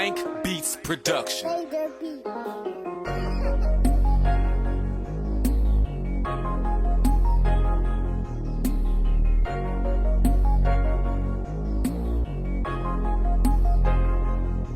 Frank Beats Production.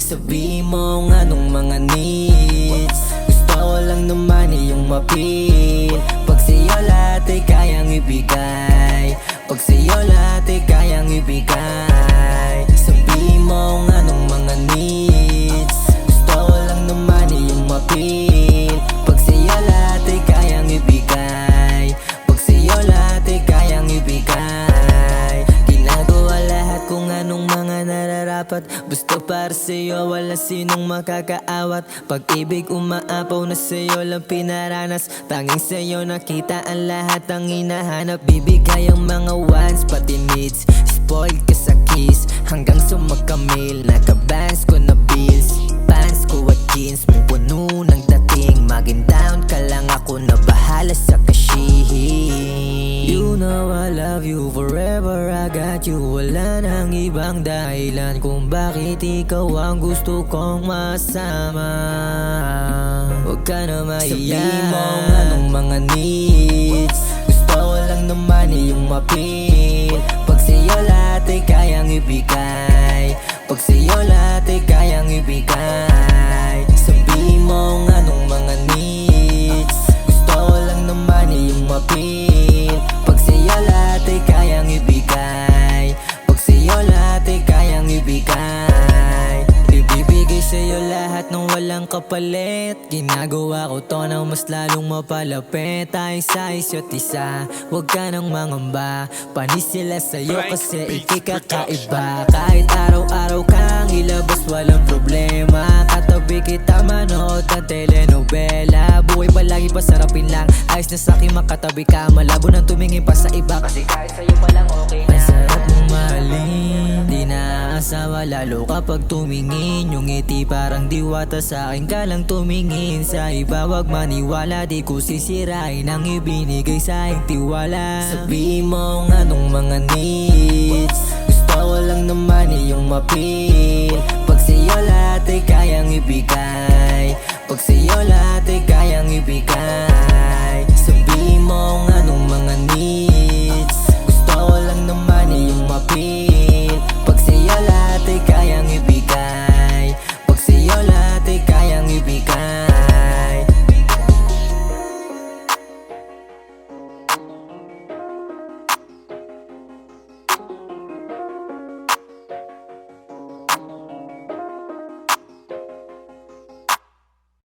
Sabihin mo ang anong mga needs. Gusto ko lang naman iyong mapil. Pag sa'yo lahat ay kayang ibigay. Pag sa'yo lahat ay kayang ibigay. Sabihin mo ang anong mga needs. Gusto ko lang naman iyong mapil. Pag sa'yo lahat ay kayang ibigay. Pag sa'yo lahat ay kayang ibigay. Ginagawa lahat kung anong mga nararapat. Basta para sa'yo wala sinong makakaawat. Pag-ibig umaapaw na sa'yo lang pinaranas. Tanging sa'yo nakita ang lahat ang hinahanap. Bibigay ang mga wants pati needs. Spoiled ka sa kiss hanggang sumakamil. Naka-bands ko na bills, pants ko at jeans. May puno ng dating, maging down ka lang ako na bahala sa kashihin. You know I love you forever, I got you. Wala nang ibang dahilan kung bakit ikaw ang gusto kong masama. Huwag ka na maiyak. Sabihin mo ang anong mga needs. Gusto ko lang naman iyong mapil. Pag sa'yo lahat ay kayang ibigay. Pag sa'yo lahat ay kayang ibigay. Sabihin mo ang anong mga needs. Gusto ko lang naman iyong mapil. Pag sa'yo lahat ay kayang ibigay. Pag sa'yo lahat ay kayang ibigay. Ibibigay sa'yo lahat ng walang kapalit. Ginagawa ko to na mas lalong mapalapit. Tayong sa isa't isa, huwag ka nang mangamba. Panis sila sa'yo kasi ika'y kakaiba. Kahit araw-araw kang ilabas walang problema. Katabi kita manood ng telenovela. Buhay palagi pasarapin lang. Ayos na sa'kin makatabi ka. Malabo nang tumingin pa sa iba. Kasi kahit sa'yo palang okay na. Ang sarap mong mahalin, di naaasawa lalo kapag tumingin. Yung ngiti parang diwata, sa akin ka lang tumingin. Sa iba wag maniwala, di ko sisirain ang ibinigay sa aking tiwala. Sabihin mo ang anong mga needs. Gusto ko lang naman iyong mapil. Pag sa'yo lahat ay kayang ibigay. Pag sa'yo lahat ay kayang ibigay.